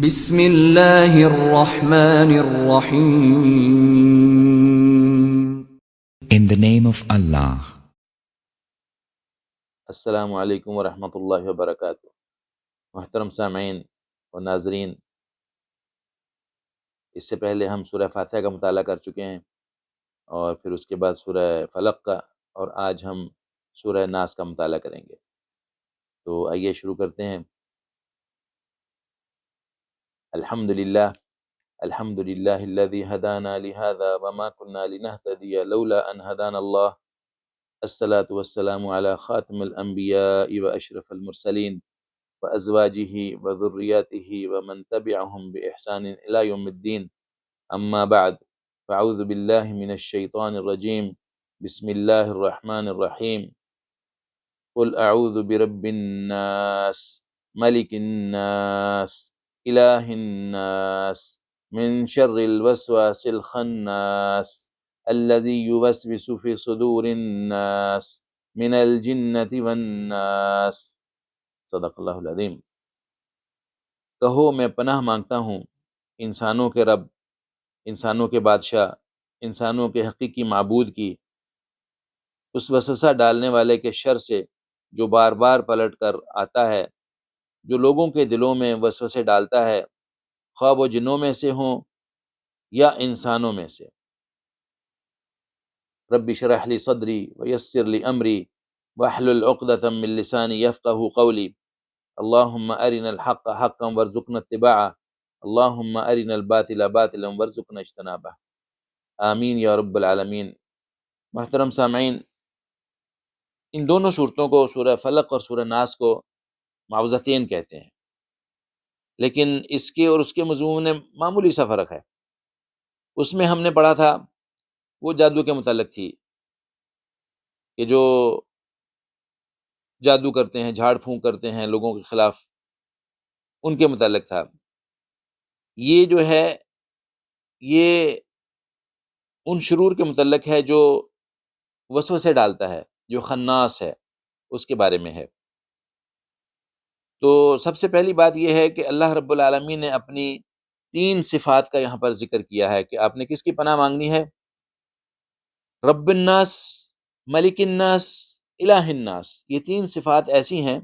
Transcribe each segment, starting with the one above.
بسم اللہ الرحمن الرحیم. In the name of Allah. السلام علیکم ورحمۃ اللہ وبرکاتہ. محترم سامعین و ناظرین، اس سے پہلے ہم سورہ فاتحہ کا مطالعہ کر چکے ہیں اور پھر اس کے بعد سورہ فلق کا، اور آج ہم سورہ ناس کا مطالعہ کریں گے. تو آئیے شروع کرتے ہیں. الحمدللہ الذی ہدانا لہذا وما كنا لنہتدی لولا ان ہدانا اللہ. الصلاۃ والسلام علی خاتم الانبیاء واشرف المرسلین وازواجہ وذریاتہ ومن تبعہم باحسان الی یوم الدین. اما بعد فاعوذ باللہ من الشیطان الرجیم. بسم اللہ الرحمن الرحیم. قل اعوذ برب الناس ملک الناس الہ الناس من شر الوسواس الخناس الذي يوسوس في صدور الناس من الجنة والناس. صدق اللہ العظیم. کہو میں پناہ مانگتا ہوں انسانوں کے رب، انسانوں کے بادشاہ، انسانوں کے حقیقی معبود کی، اس وسوسہ ڈالنے والے کے شر سے جو بار بار پلٹ کر آتا ہے، جو لوگوں کے دلوں میں وسوسے ڈالتا ہے، خواہ وہ جنوں میں سے ہوں یا انسانوں میں سے. رب اشرح لی صدری ویسر لی امری واحلل عقدۃ من لسانی یفقہوا قولی. اللہم ارنا الحق حقا وارزقنا اتباعہ، اللہم ارنا الباطل باطلا وارزقنا اجتنابہ. آمین یا رب العالمین. محترم سامعین، ان دونوں صورتوں کو، سورہ فلق اور سورہ ناس کو، معوذتین کہتے ہیں، لیکن اس کے اور اس کے مضمون میں معمولی سا فرق ہے. اس میں ہم نے پڑھا تھا وہ جادو کے متعلق تھی کہ جو جادو کرتے ہیں، جھاڑ پھونک کرتے ہیں لوگوں کے خلاف، ان کے متعلق تھا. یہ جو ہے یہ ان شرور کے متعلق ہے جو وسوسے ڈالتا ہے، جو خناس ہے، اس کے بارے میں ہے. تو سب سے پہلی بات یہ ہے کہ اللہ رب العالمین نے اپنی 3 صفات کا یہاں پر ذکر کیا ہے کہ آپ نے کس کی پناہ مانگنی ہے. رب الناس، ملک الناس، الہ الناس. یہ 3 صفات ایسی ہیں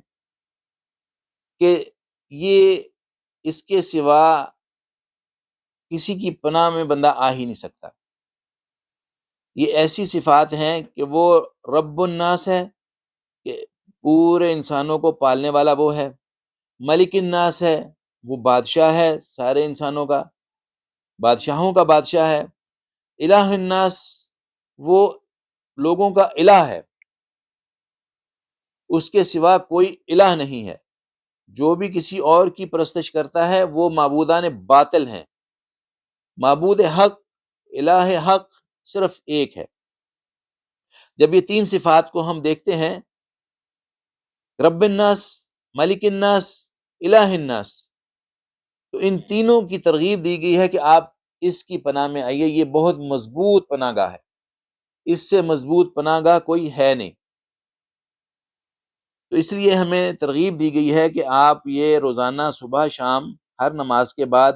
کہ یہ اس کے سوا کسی کی پناہ میں بندہ آ ہی نہیں سکتا. یہ ایسی صفات ہیں کہ وہ رب الناس ہے کہ پورے انسانوں کو پالنے والا وہ ہے، ملک الناس ہے، وہ بادشاہ ہے سارے انسانوں کا، بادشاہوں کا بادشاہ ہے. الہ الناس، وہ لوگوں کا الہ ہے، اس کے سوا کوئی الہ نہیں ہے. جو بھی کسی اور کی پرستش کرتا ہے وہ معبودان باطل ہیں. معبود حق، الہ حق صرف ایک ہے. جب یہ 3 صفات کو ہم دیکھتے ہیں، رب الناس، ملک الناس، الہ الناس، تو ان تینوں کی ترغیب دی گئی ہے کہ آپ اس کی پناہ میں آئیے. یہ بہت مضبوط پناہ گاہ ہے، اس سے مضبوط پناہ گاہ کوئی ہے نہیں. تو اس لیے ہمیں ترغیب دی گئی ہے کہ آپ یہ روزانہ صبح شام ہر نماز کے بعد،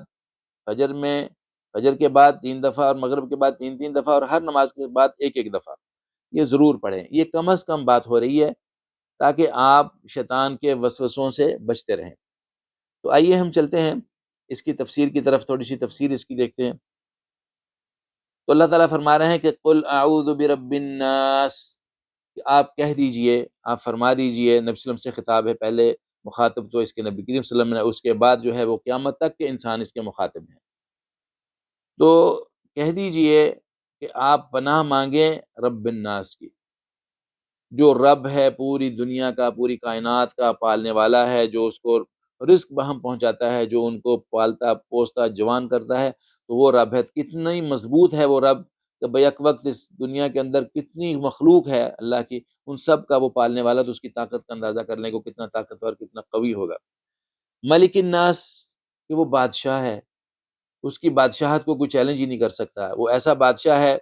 فجر کے بعد 3 دفعہ اور مغرب کے بعد 3 دفعہ اور ہر نماز کے بعد ایک دفعہ یہ ضرور پڑھیں. یہ کم از کم بات ہو رہی ہے تاکہ آپ شیطان کے وسوسوں سے بچتے رہیں. تو آئیے ہم چلتے ہیں اس کی تفسیر کی طرف، تھوڑی سی تفسیر اس کی دیکھتے ہیں. تو اللہ تعالیٰ فرما رہے ہیں کہ قل اعوذ برب الناس، کہ آپ کہہ دیجئے، آپ فرما دیجئے. نبی صلی اللہ علیہ وسلم سے خطاب ہے، پہلے مخاطب تو اس کے نبی کریم صلی اللہ علیہ وسلم نے، اس کے بعد جو ہے وہ قیامت تک کے انسان اس کے مخاطب ہیں. تو کہہ دیجئے کہ آپ پناہ مانگیں رب الناس کی، جو رب ہے پوری دنیا کا، پوری کائنات کا پالنے والا ہے، جو اس کو رزق بہم پہنچاتا ہے، جو ان کو پالتا پوستا جوان کرتا ہے. تو وہ رب ہے. کتنی مضبوط ہے وہ رب کہ بیک وقت اس دنیا کے اندر کتنی مخلوق ہے اللہ کی، ان سب کا وہ پالنے والا. تو اس کی طاقت کا اندازہ کرنے کو کتنا طاقتور، کتنا قوی ہوگا. ملک الناس، کہ وہ بادشاہ ہے، اس کی بادشاہت کو کوئی چیلنج ہی نہیں کر سکتا. وہ ایسا بادشاہ ہے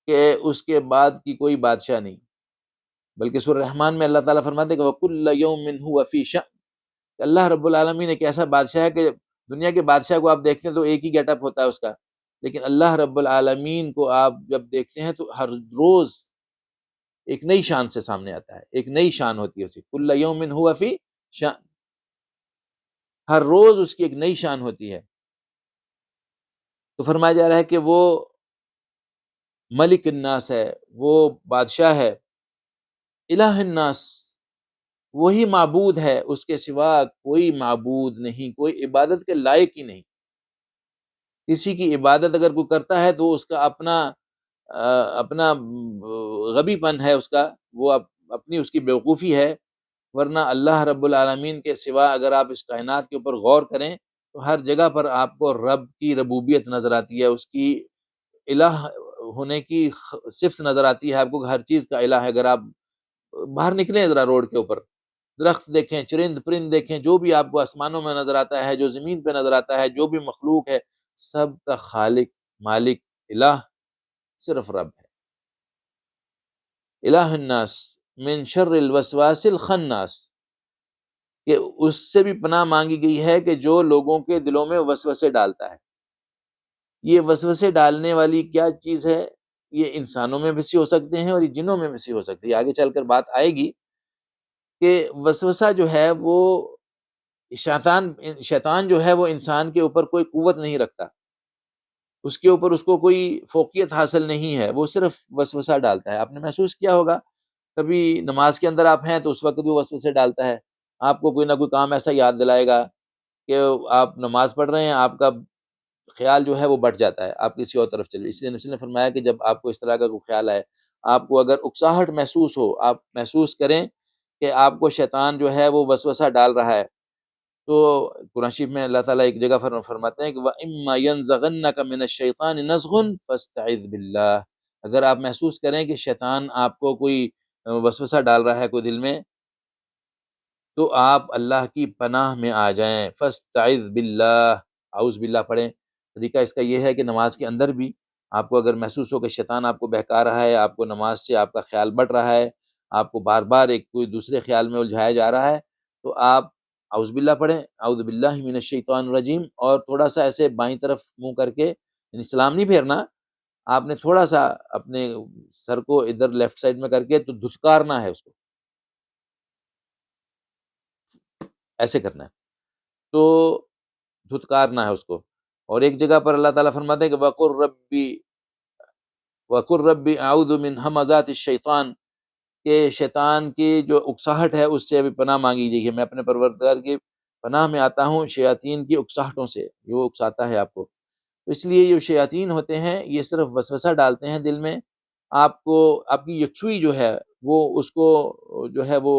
کہ اس کے بعد کی کوئی بادشاہ نہیں. بلکہ سورہ رحمان میں اللہ تعالیٰ فرماتے ہیں کہ وَكُلَّ يَوْمٍ هُوَ فِي شَأْنٍ، کہ اللہ رب العالمین ایک ایسا بادشاہ ہے کہ دنیا کے بادشاہ کو آپ دیکھتے ہیں تو ایک ہی گیٹ اپ ہوتا ہے اس کا، لیکن اللہ رب العالمین کو آپ جب دیکھتے ہیں تو ہر روز ایک نئی شان سے سامنے آتا ہے، ایک نئی شان ہوتی ہے اسی، کل یوم ہوا فی شان، ہر روز اس کی ایک نئی شان ہوتی ہے۔ تو فرمایا جا رہا ہے کہ وہ ملک الناس ہے، وہ بادشاہ ہے، الہ الناس، وہی معبود ہے، اس کے سوا کوئی معبود نہیں، کوئی عبادت کے لائق ہی نہیں۔ کسی کی عبادت اگر کوئی کرتا ہے تو اس کا اپنا غبی پن ہے، اس کا وہ اپنی اس کی بیوقوفی ہے، ورنہ اللہ رب العالمین کے سوا اگر آپ اس کائنات کے اوپر غور کریں تو ہر جگہ پر آپ کو رب کی ربوبیت نظر آتی ہے، اس کی الہ ہونے کی صفت نظر آتی ہے آپ کو، ہر چیز کا الہ ہے۔ اگر آپ باہر نکلیں ذرا روڈ کے اوپر، درخت دیکھیں، چرند پرند دیکھیں، جو بھی آپ کو آسمانوں میں نظر آتا ہے، جو زمین پہ نظر آتا ہے، جو بھی مخلوق ہے، سب کا خالق، مالک، الہ صرف رب ہے۔ الہ الناس من شر الوسواس الخناس، کہ اس سے بھی پناہ مانگی گئی ہے کہ جو لوگوں کے دلوں میں وسوسے ڈالتا ہے۔ یہ وسوسے ڈالنے والی کیا چیز ہے؟ یہ انسانوں میں بھی سے ہو سکتے ہیں اور یہ جنوں میں بھی سے ہو سکتے ہیں، آگے چل کر بات آئے گی کہ وسوسہ جو ہے وہ شیطان جو ہے وہ انسان کے اوپر کوئی قوت نہیں رکھتا، اس کے اوپر اس کو کوئی فوقیت حاصل نہیں ہے، وہ صرف وسوسہ ڈالتا ہے۔ آپ نے محسوس کیا ہوگا کبھی نماز کے اندر آپ ہیں تو اس وقت بھی وسوسے ڈالتا ہے، آپ کو کوئی نہ کوئی کام ایسا یاد دلائے گا کہ آپ نماز پڑھ رہے ہیں، آپ کا خیال جو ہے وہ بٹ جاتا ہے، آپ کسی اور طرف چلے۔ اس لیے نبی نے فرمایا کہ جب آپ کو اس طرح کا کوئی خیال آئے، آپ کو اگر اکساہٹ محسوس ہو، آپ محسوس کریں کہ آپ کو شیطان جو ہے وہ وسوسہ ڈال رہا ہے، تو قرآن شریف میں اللہ تعالیٰ ایک جگہ فرماتے ہیں کہ وَإِمَّا يَنزَغَنَّكَ مِنَ الشَّيْطَانِ نَزْغٌ فَاسْتَعِذْ بِاللَّهِ، اگر آپ محسوس کریں کہ شیطان آپ کو کوئی وسوسہ ڈال رہا ہے کوئی دل میں، تو آپ اللہ کی پناہ میں آ جائیں، فَاسْتَعِذْ بِاللَّهِ، اعوذ باللہ پڑھیں۔ طریقہ اس کا یہ ہے کہ نماز کے اندر بھی آپ کو اگر محسوس ہو کہ شیطان آپ کو بہکا رہا ہے، آپ کو نماز سے آپ کا خیال بٹ رہا ہے، آپ کو بار بار ایک کوئی دوسرے خیال میں الجھایا جا رہا ہے، تو آپ اعوذ باللہ پڑھیں، اعوذ باللہ من الشیطان الرجیم، اور تھوڑا سا ایسے بائیں طرف منہ کر کے، یعنی سلام نہیں پھیرنا، آپ نے تھوڑا سا اپنے سر کو ادھر لیفٹ سائڈ میں کر کے تو دھتکارنا ہے اس کو، ایسے کرنا ہے، تو دھتکارنا ہے اس کو۔ اور ایک جگہ پر اللہ تعالیٰ فرماتے ہیں کہ وَقُلْ رَبِّ أَعُوذُ مِنْ ہَمَزَاتِ الشَّيْطَانِ، کہ شیطان کی جو اکساہٹ ہے اس سے ابھی پناہ مانگی گئی ہے، میں اپنے پروردگار کی پناہ میں آتا ہوں شیاطین کی اکساہٹوں سے، یہ وہ اکساتا ہے آپ کو۔ تو اس لیے یہ شیاطین ہوتے ہیں، یہ صرف وسوسہ ڈالتے ہیں دل میں، آپ کو، آپ کی یکسوئی جو ہے وہ اس کو جو ہے وہ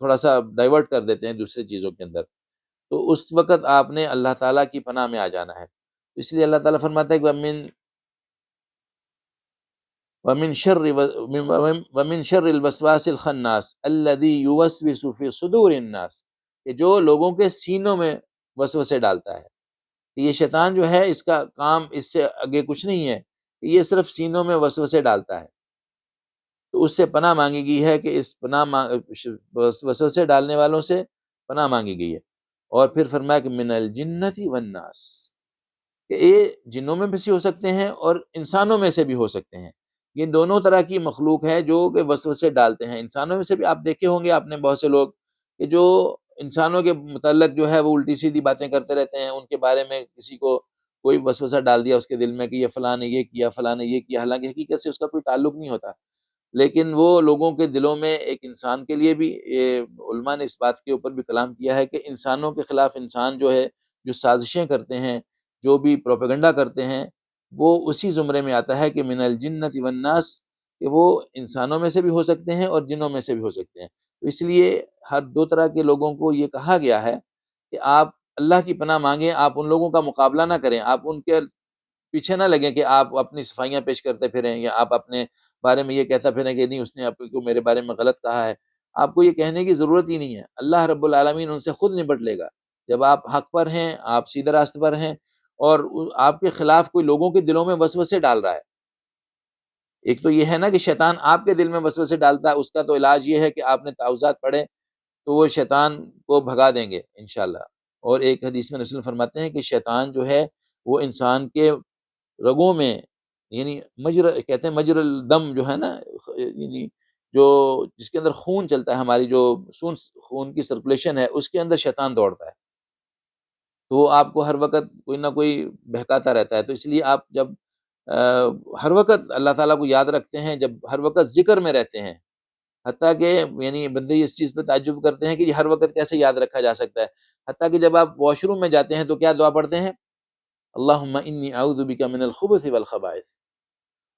تھوڑا سا ڈائیورٹ کر دیتے ہیں دوسرے چیزوں کے اندر، تو اس وقت آپ نے اللہ تعالیٰ کی پناہ میں آ جانا ہے۔ اس لیے اللہ تعالیٰ فرماتا ہے کہ وَمِن شَرِّ الْوَسْوَاسِ الْخَنَّاسِ الَّذِي يُوَسْوِسُ فِي صُدُورِ النَّاسِ، کہ جو لوگوں کے سینوں میں وسوسے ڈالتا ہے۔ یہ شیطان جو ہے اس کا کام اس سے آگے کچھ نہیں ہے، یہ صرف سینوں میں وسوسے ڈالتا ہے، تو اس سے پناہ مانگی گئی ہے کہ اس وسوسے ڈالنے والوں سے پناہ مانگی گئی ہے۔ اور پھر فرمایا کہ من الجنت والناس، کہ یہ جنوں میں بھی سے ہو سکتے ہیں اور انسانوں میں سے بھی ہو سکتے ہیں، یہ دونوں طرح کی مخلوق ہے جو کہ وسوسے ڈالتے ہیں۔ انسانوں میں سے بھی آپ دیکھے ہوں گے آپ نے بہت سے لوگ کہ جو انسانوں کے متعلق جو ہے وہ الٹی سیدھی باتیں کرتے رہتے ہیں، ان کے بارے میں کسی کو کوئی وسوسہ ڈال دیا اس کے دل میں کہ یہ فلاں نے یہ کیا، فلاں نے یہ کیا، حالانکہ حقیقت سے اس کا کوئی تعلق نہیں ہوتا، لیکن وہ لوگوں کے دلوں میں، ایک انسان کے لیے بھی یہ علماء نے اس بات کے اوپر بھی کلام کیا ہے کہ انسانوں کے خلاف انسان جو ہے، جو سازشیں کرتے ہیں، جو بھی پروپیگنڈا کرتے ہیں، وہ اسی زمرے میں آتا ہے کہ من الجنت والناس، کہ وہ انسانوں میں سے بھی ہو سکتے ہیں اور جنوں میں سے بھی ہو سکتے ہیں۔ تو اس لیے ہر دو طرح کے لوگوں کو یہ کہا گیا ہے کہ آپ اللہ کی پناہ مانگیں، آپ ان لوگوں کا مقابلہ نہ کریں، آپ ان کے پیچھے نہ لگیں کہ آپ اپنی صفائیاں پیش کرتے پھریں، یا آپ اپنے بارے میں یہ کہتا پھریں کہ نہیں اس نے آپ کو میرے بارے میں غلط کہا ہے۔ آپ کو یہ کہنے کی ضرورت ہی نہیں ہے، اللہ رب العالمین ان سے خود نپٹ لے گا۔ جب آپ حق پر ہیں، آپ سیدھے راستے پر ہیں، اور آپ کے خلاف کوئی لوگوں کے دلوں میں وسوسے ڈال رہا ہے، ایک تو یہ ہے نا کہ شیطان آپ کے دل میں وسوسے ڈالتا ہے، اس کا تو علاج یہ ہے کہ آپ نے تعوذات پڑھے تو وہ شیطان کو بھگا دیں گے انشاءاللہ۔ اور ایک حدیث میں رسول فرماتے ہیں کہ شیطان جو ہے وہ انسان کے رگوں میں، یعنی کہتے ہیں مجر الدم جو ہے نا، یعنی جو جس کے اندر خون چلتا ہے، ہماری جو خون کی سرکولیشن ہے، اس کے اندر شیطان دوڑتا ہے، تو وہ آپ کو ہر وقت کوئی نہ کوئی بہکاتا رہتا ہے۔ تو اس لیے آپ جب ہر وقت اللہ تعالیٰ کو یاد رکھتے ہیں، جب ہر وقت ذکر میں رہتے ہیں، حتیٰ کہ یعنی بندے اس چیز پہ تعجب کرتے ہیں کہ یہ ہر وقت کیسے یاد رکھا جا سکتا ہے، حتیٰ کہ جب آپ واش روم میں جاتے ہیں تو کیا دعا پڑھتے ہیں؟ اللہم انی اعوذ بک من الخبث والخبائث،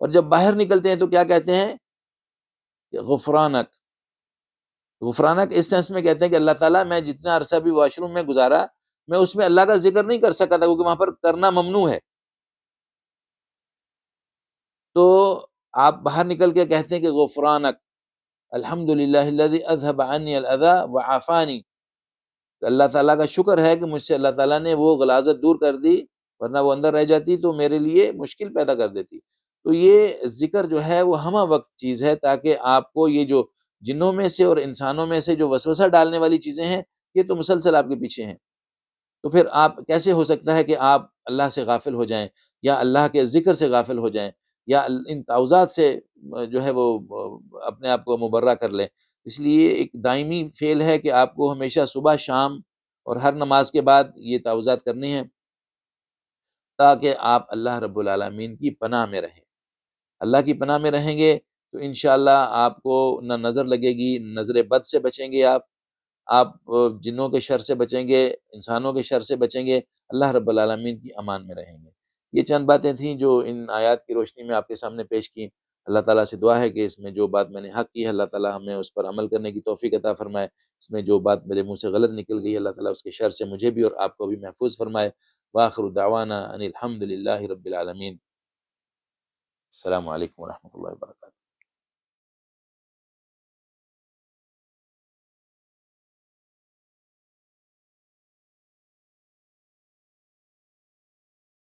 اور جب باہر نکلتے ہیں تو کیا کہتے ہیں؟ کہ غفرانک، غفرانک اس سینس میں کہتے ہیں کہ اللہ تعالیٰ میں جتنا عرصہ بھی واش روم میں گزارا، میں اس میں اللہ کا ذکر نہیں کر سکا تھا کیونکہ وہاں پر کرنا ممنوع ہے، تو آپ باہر نکل کے کہتے ہیں کہ غفرانک الحمدللہ الذی اذھب عنی الاذی وعافانی، اللہ تعالیٰ کا شکر ہے کہ مجھ سے اللہ تعالیٰ نے وہ غلاظت دور کر دی، ورنہ وہ اندر رہ جاتی تو میرے لیے مشکل پیدا کر دیتی۔ تو یہ ذکر جو ہے وہ ہمہ وقت چیز ہے، تاکہ آپ کو یہ جو جنوں میں سے اور انسانوں میں سے جو وسوسہ ڈالنے والی چیزیں ہیں، یہ تو مسلسل آپ کے پیچھے ہیں، تو پھر آپ کیسے ہو سکتا ہے کہ آپ اللہ سے غافل ہو جائیں، یا اللہ کے ذکر سے غافل ہو جائیں، یا ان تعوذات سے جو ہے وہ اپنے آپ کو مبرہ کر لیں۔ اس لیے ایک دائمی فعل ہے کہ آپ کو ہمیشہ صبح شام اور ہر نماز کے بعد یہ تعوذات کرنی ہیں، تاکہ آپ اللہ رب العالمین کی پناہ میں رہیں۔ اللہ کی پناہ میں رہیں گے تو انشاءاللہ آپ کو نہ نظر لگے گی، نظر بد سے بچیں گے آپ جنوں کے شر سے بچیں گے، انسانوں کے شر سے بچیں گے، اللہ رب العالمین کی امان میں رہیں گے۔ یہ چند باتیں تھیں جو ان آیات کی روشنی میں آپ کے سامنے پیش کی۔ اللہ تعالیٰ سے دعا ہے کہ اس میں جو بات میں نے حق کی ہے، اللہ تعالیٰ ہمیں اس پر عمل کرنے کی توفیق عطا فرمائے، اس میں جو بات میرے منہ سے غلط نکل گئی، اللہ تعالیٰ اس کے شر سے مجھے بھی اور آپ کو بھی محفوظ فرمائے۔ وآخر دعوانا ان الحمد للہ رب العالمین۔ السلام علیکم ورحمۃ اللہ وبرکاتہ۔